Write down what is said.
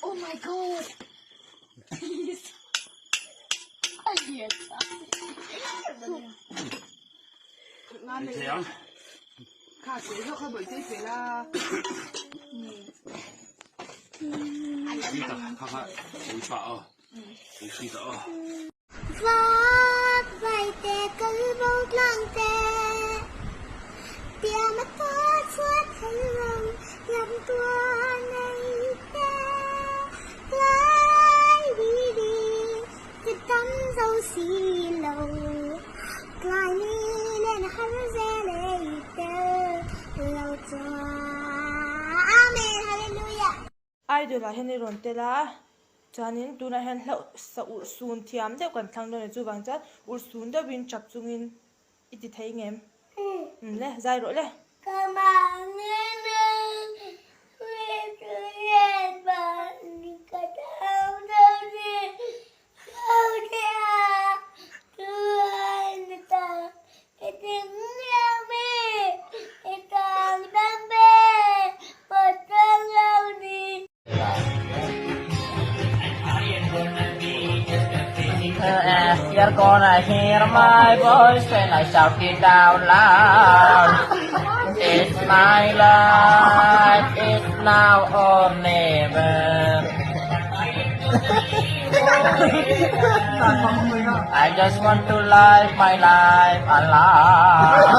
Oh my god! Please. I hear something. Thế á? Khá chế cho khá bởi chế chế là Đi tập, khá khá, hối phạ ơ. Hối suy tỡ ơ. Vót vay tê cứ bốc lăng tê Tìa mắt có suốt thấy lòng Nhằm tua này tê Lại đi đi Thì tắm dâu xì lầu Lại đi lên hắn dê lê tê Lâu cho Amen Hallelujah ai do la hen ron te la chanin tuna hen hlo sa ur sun thiam deuh kan thlang don chu bang chat ur sun deuh bin chak chungin iti thei ngem le zai ro le Come on, we're doing but you got down there. Oh, yeah, to the it's in me. It's on the bed, but the As you're gonna hear my voice when I shout it out loud. It's my life, it's now or never. I just want to live my life alive.